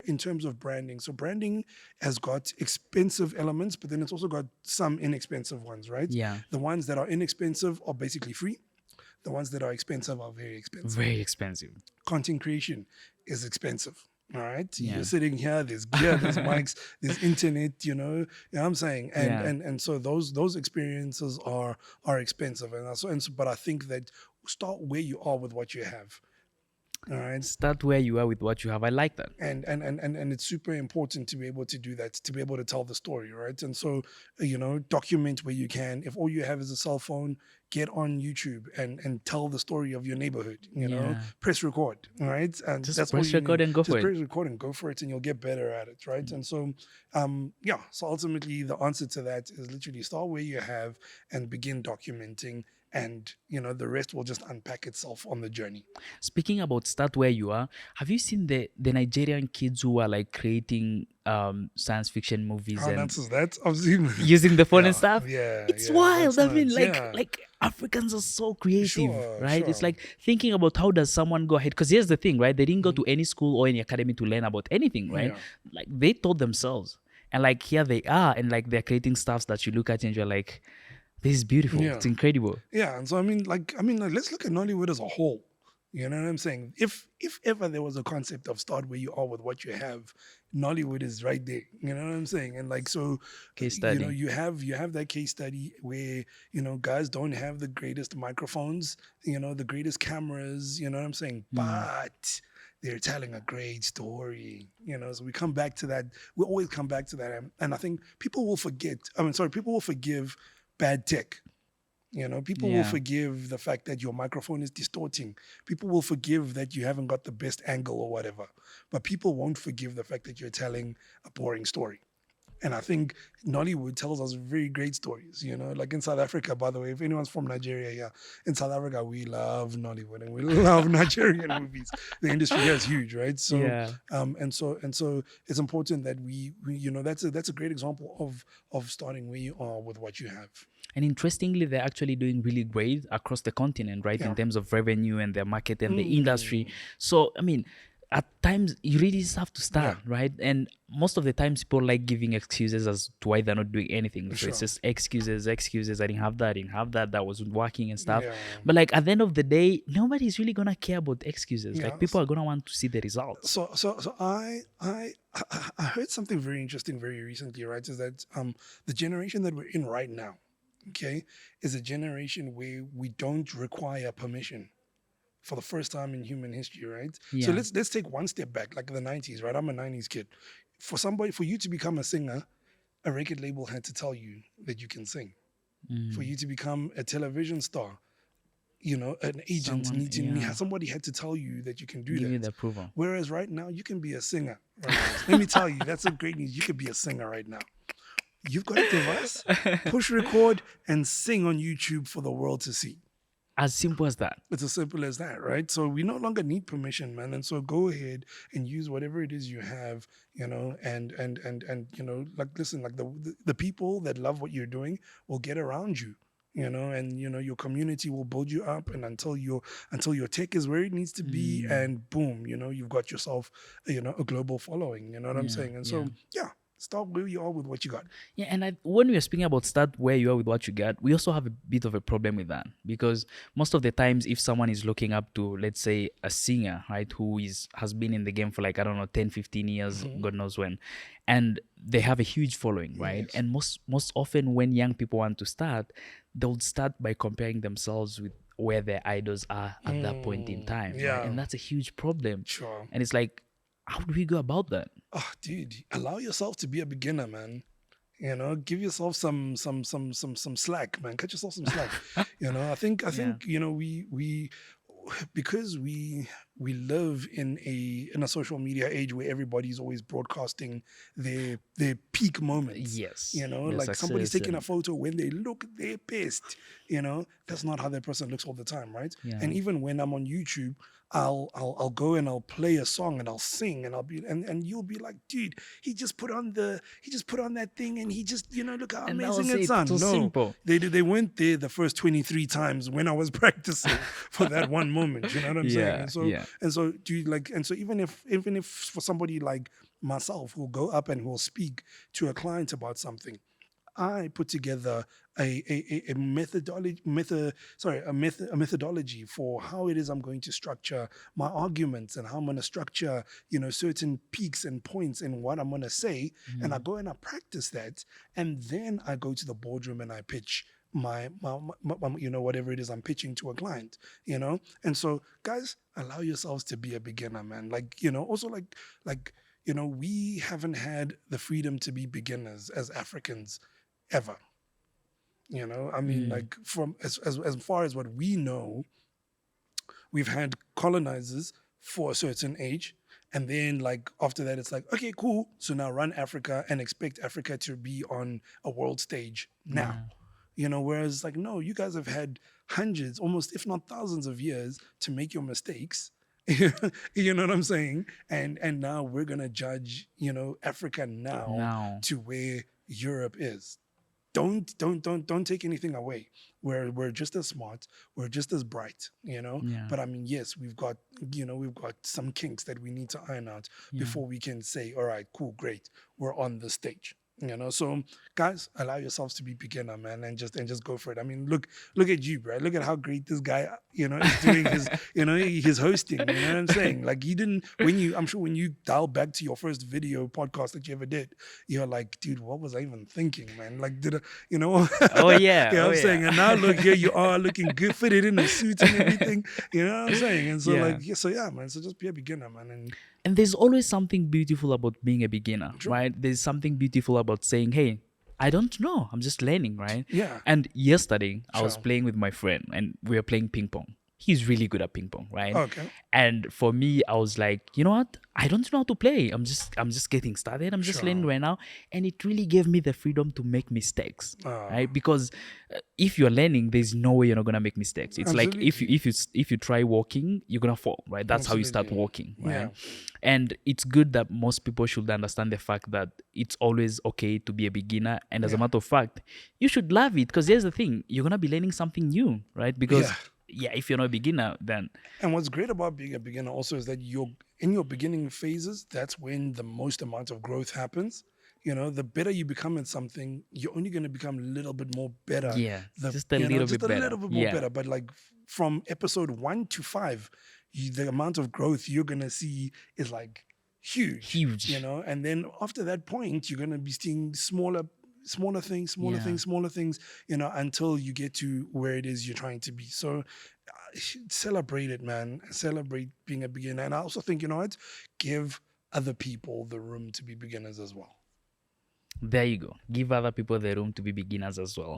in terms of branding. So branding has got expensive elements, but then it's also got some inexpensive ones, right? Yeah. The ones that are inexpensive are basically free. The ones that are expensive are very expensive. Very expensive. Content creation is expensive. All right. Yeah. You're sitting here, there's gear, there's mics, there's internet, you know what I'm saying? And so those experiences are expensive. But I think that start where you are with what you have. All right. Start where you are with what you have. I like that. And it's super important to be able to do that, to be able to tell the story, right? And so, document where you can. If all you have is a cell phone, get on YouTube and tell the story of your neighborhood, press record, right? And Just that's press all you record need. and go Just for it. press record and go for it, and you'll get better at it, right? And so, so ultimately the answer to that is literally start where you have and begin documenting. And the rest will just unpack itself on the journey. Speaking about start where you are, have you seen the Nigerian kids who are like creating science fiction movies How and nuts is that? I've seen using the phone and stuff? Yeah, It's yeah, wild. that's I mean, nuts. like Africans are so creative, Sure, right? sure. It's like thinking about how does someone go ahead? Because here's the thing, right? They didn't go to any school or any academy to learn about anything, right? Yeah. Like they taught themselves, and like here they are, and like they're creating stuffs that you look at and you're like, this is beautiful. Yeah. It's incredible. Yeah, and so I mean, let's look at Nollywood as a whole. You know what I'm saying? If ever there was a concept of start where you are with what you have, Nollywood is right there. You know what I'm saying? And like so, Case study. you have that case study where guys don't have the greatest microphones, the greatest cameras. You know what I'm saying? But they're telling a great story. So we come back to that. We always come back to that, and I think people will forget. People will forgive bad tech. People will forgive the fact that your microphone is distorting. People will forgive that you haven't got the best angle or whatever. But people won't forgive the fact that you're telling a boring story. And I think Nollywood tells us very great stories, like in South Africa, by the way, if anyone's from Nigeria, yeah, in South Africa, we love Nollywood and we love Nigerian movies. The industry here is huge, right? So, and so it's important that we that's a great example of starting where you are with what you have. And interestingly, they're actually doing really great across the continent, right? In terms of revenue and their market and the industry. So, I mean, at times you really just have to start, right? And most of the times people like giving excuses as to why they're not doing anything. So it's just excuses. I didn't have that, that wasn't working and stuff. But like at the end of the day, nobody's really gonna care about the excuses. Like people are gonna want to see the results. So I heard something very interesting very recently, right? Is that the generation that we're in right now, okay, is a generation where we don't require permission. For the first time in human history, right? Yeah. So let's take one step back, like the 90s, right? I'm a 90s kid. For you to become a singer, a record label had to tell you that you can sing. For you to become a television star, an agent somebody had to tell you that you can do that. Give you the approval. Whereas right now, you can be a singer. Right now. Let me tell you, that's a great news. You could be a singer right now. You've got a device, push record, and sing on YouTube for the world to see. As simple as that. It's as simple as that, right? So we no longer need permission, man. And so go ahead and use whatever it is you have, and listen, like the people that love what you're doing will get around you, and your community will build you up, and until your tech is where it needs to be, and boom, you've got yourself, a global following. You know what I'm saying? And so start where you are with what you got. Yeah, and when we are speaking about start where you are with what you got, we also have a bit of a problem with that, because most of the times if someone is looking up to, let's say, a singer, right, who has been in the game for like, I don't know, 10, 15 years, God knows when, and they have a huge following, right? Yes. And most often when young people want to start, they'll start by comparing themselves with where their idols are at that point in time. Yeah. Right? And that's a huge problem. Sure. And it's like, how do we go about that? Oh, dude, allow yourself to be a beginner, man. Give yourself some slack, man. Cut yourself some slack. I think we because we live in a social media age where everybody's always broadcasting their peak moments. Yes. Like somebody's taking a photo when they look their best. That's not how that person looks all the time, right? Yeah. And even when I'm on YouTube, I'll go and I'll play a song and I'll sing and I'll be and you'll be like, dude, he just put on that thing and he just look how amazing it sounds. So no, simple. They weren't there the first 23 times when I was practicing for that one moment. You know what I'm saying? And so And so do you like, and so even if for somebody like myself who'll go up and who'll speak to a client about something, I put together a methodology for how it is I'm going to structure my arguments and how I'm going to structure, certain peaks and points in what I'm going to say. And I go and I practice that. And then I go to the boardroom and I pitch my whatever it is I'm pitching to a client, And so, guys, allow yourselves to be a beginner, man. Also we haven't had the freedom to be beginners as Africans ever. I mean, like, from as far as what we know, we've had colonizers for a certain age, and then like after that it's like, okay, cool, so now run Africa and expect Africa to be on a world stage now. Whereas like, no, you guys have had hundreds, almost if not thousands of years to make your mistakes. You know what I'm saying? And now we're gonna judge, Africa now to where Europe is. Don't take anything away. We're just as smart, we're just as bright, But I mean, yes, we've got some kinks that we need to iron out before we can say, all right, cool, great, we're on the stage. So guys, allow yourselves to be beginner, man, and just go for it. I mean, look at you, bro. Look at how great this guy, is doing his, his hosting. You know what I'm saying? Like, I'm sure when you dial back to your first video podcast that you ever did, you're like, dude, what was I even thinking, man? Like, Oh yeah. I'm saying, and now look, here you are looking good, fitted in a suit and everything. You know what I'm saying? And so man. So just be a beginner, man, and there's always something beautiful about being a beginner, right? There's something beautiful about saying, hey, I don't know, I'm just learning, right? Yeah. And yesterday, I was playing with my friend and we were playing ping pong. He's really good at ping pong, right? Okay. And for me, I was like, you know what? I don't know how to play. I'm just getting started. I'm just learning right now. And it really gave me the freedom to make mistakes, right? Because if you're learning, there's no way you're not gonna make mistakes. It's like if you try walking, you're gonna fall, right? That's how you start walking, right? Yeah. And it's good that most people should understand the fact that it's always okay to be a beginner. And as a matter of fact, you should love it, because here's the thing: you're gonna be learning something new, right? Because if you're not a beginner, then... And what's great about being a beginner also is that in your beginning phases, that's when the most amount of growth happens. The better you become at something, you're only going to become a little bit more better. Yeah, just a little bit more better. But like from episode 1 to 5, the amount of growth you're going to see is like huge. And then after that point, you're going to be seeing smaller things, until you get to where it is you're trying to be. So celebrate it, man. Celebrate being a beginner. And I also think, give other people the room to be beginners as well. There you go. Give other people the room to be beginners as well.